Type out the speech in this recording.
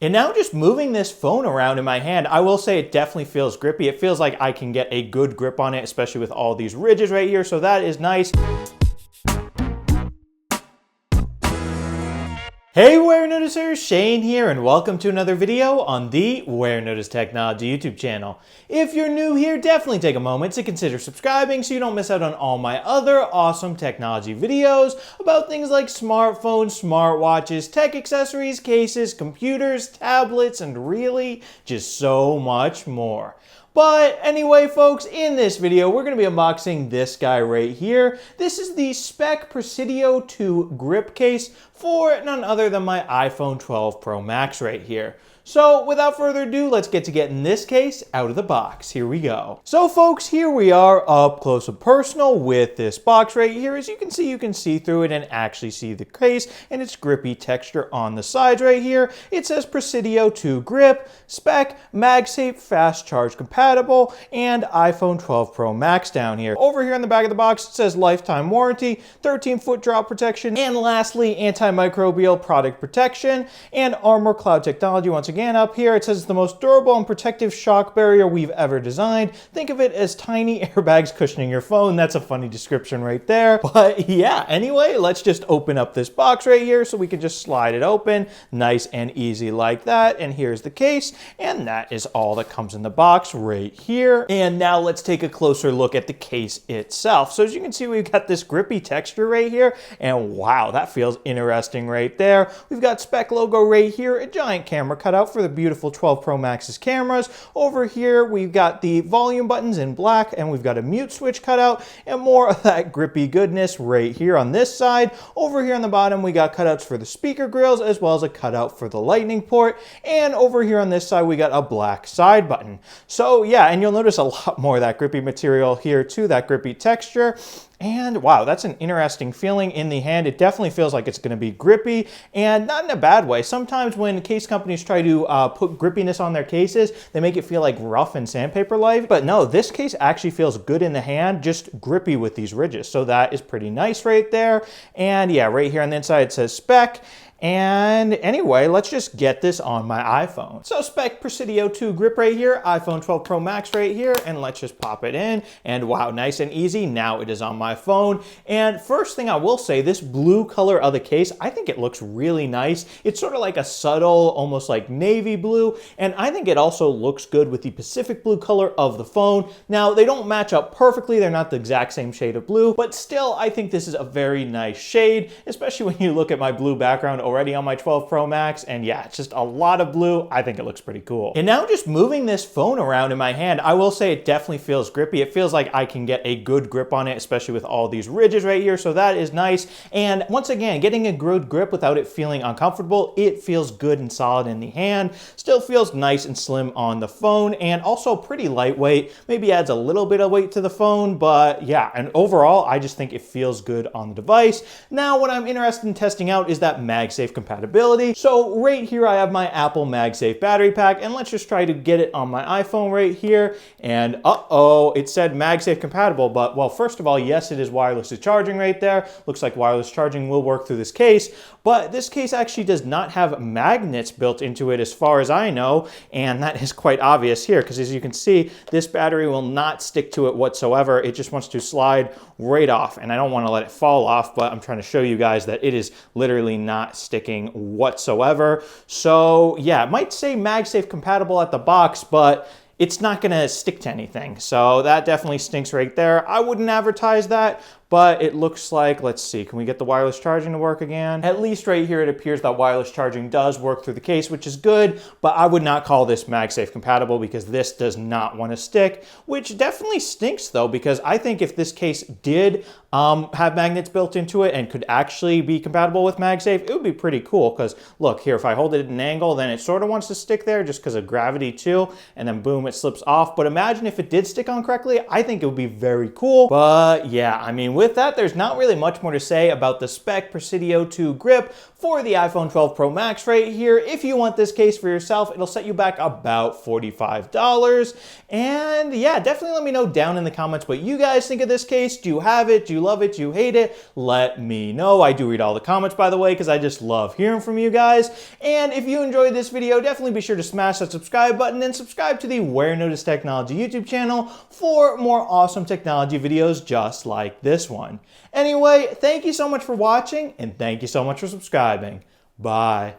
And now just moving this phone around in my hand, I will say it definitely feels grippy. It feels like I can get a good grip on it, especially with all these ridges right here, so that is nice. Hey Warenoticers, Shane here, and welcome to another video on the Warenotice Technology YouTube channel. If you're new here, definitely take a moment to consider subscribing so you don't miss out on all my other awesome technology videos about things like smartphones, smartwatches, tech accessories, cases, computers, tablets, and really just so much more. But anyway, folks, in this video, we're going to be unboxing this guy right here. This is the Speck Presidio 2 grip case for none other than my iPhone 12 Pro Max right here. So without further ado, let's get to getting this case out of the box. Here we go. So folks, here we are up close and personal with this box right here. As you can see through it and actually see the case and its grippy texture on the sides right here. It says Presidio 2 grip, Speck, MagSafe, fast charge compatible, and iPhone 12 Pro Max down here. Over here on the back of the box, it says lifetime warranty, 13-foot drop protection, and lastly, antimicrobial product protection and Armor Cloud technology. Once again, up here it says it's the most durable and protective shock barrier we've ever designed. Think of it as tiny airbags cushioning your phone. That's a funny description right there. But yeah, anyway, let's just open up this box right here so we can just slide it open. Nice and easy like that. And here's the case. And that is all that comes in the box right here. And now let's take a closer look at the case itself. So as you can see, we've got this grippy texture right here. And wow, that feels interesting right there. We've got Speck logo right here, a giant camera cutout for the beautiful 12 Pro Max's cameras. Over here, we've got the volume buttons in black, and we've got a mute switch cutout, and more of that grippy goodness right here on this side. Over here on the bottom, we got cutouts for the speaker grills, as well as a cutout for the lightning port. And over here on this side, we got a black side button. So yeah, and you'll notice a lot more of that grippy material here too, that grippy texture. And wow, that's an interesting feeling in the hand. It definitely feels like it's going to be grippy, and not in a bad way. Sometimes when case companies try to put grippiness on their cases, they make it feel like rough and sandpaper-like. But no, this case actually feels good in the hand, just grippy with these ridges. So that is pretty nice right there. And yeah, right here on the inside it says Speck. And anyway, let's just get this on my iPhone. So Speck Presidio 2 grip right here, iPhone 12 Pro Max right here, and let's just pop it in. And wow, nice and easy. Now it is on my phone. And first thing I will say, this blue color of the case, I think it looks really nice. It's sort of like a subtle, almost like navy blue. And I think it also looks good with the Pacific blue color of the phone. Now, they don't match up perfectly. They're not the exact same shade of blue, but still, I think this is a very nice shade, especially when you look at my blue background already on my 12 Pro Max. And yeah, it's just a lot of blue. I think it looks pretty cool. And now just moving this phone around in my hand, I will say it definitely feels grippy. It feels like I can get a good grip on it, especially with all these ridges right here. So that is nice. And once again, getting a good grip without it feeling uncomfortable, it feels good and solid in the hand. Still feels nice and slim on the phone, and also pretty lightweight. Maybe adds a little bit of weight to the phone, but yeah, and overall, I just think it feels good on the device. Now, what I'm interested in testing out is that MagSafe compatibility. So right here, I have my Apple MagSafe battery pack, and let's just try to get it on my iPhone right here. And uh-oh, it said MagSafe compatible, but well, first of all, yes, it is wireless charging right there. Looks like wireless charging will work through this case, but this case actually does not have magnets built into it as far as I know, and that is quite obvious here, because as you can see, this battery will not stick to it whatsoever. It just wants to slide right off, and I don't want to let it fall off, but I'm trying to show you guys that it is literally not sticking whatsoever. So yeah, it might say MagSafe compatible at the box, but it's not going to stick to anything. So that definitely stinks right there. I wouldn't advertise that, but it looks like, let's see, can we get the wireless charging to work again? At least right here, it appears that wireless charging does work through the case, which is good, but I would not call this MagSafe compatible because this does not want to stick, which definitely stinks though, because I think if this case did have magnets built into it and could actually be compatible with MagSafe, it would be pretty cool, because look here, if I hold it at an angle, then it sort of wants to stick there just because of gravity too, and then boom, it slips off. But imagine if it did stick on correctly, I think it would be very cool. But yeah, I mean, with that, there's not really much more to say about the Speck Presidio 2 grip for the iPhone 12 Pro Max right here. If you want this case for yourself, it'll set you back about $45. And yeah, definitely let me know down in the comments what you guys think of this case. Do you have it? Do you love it? Do you hate it? Let me know. I do read all the comments, by the way, because I just love hearing from you guys. And if you enjoyed this video, definitely be sure to smash that subscribe button and subscribe to the Warenotice Technology YouTube channel for more awesome technology videos just like this one. Anyway, thank you so much for watching, and thank you so much for subscribing. Bye.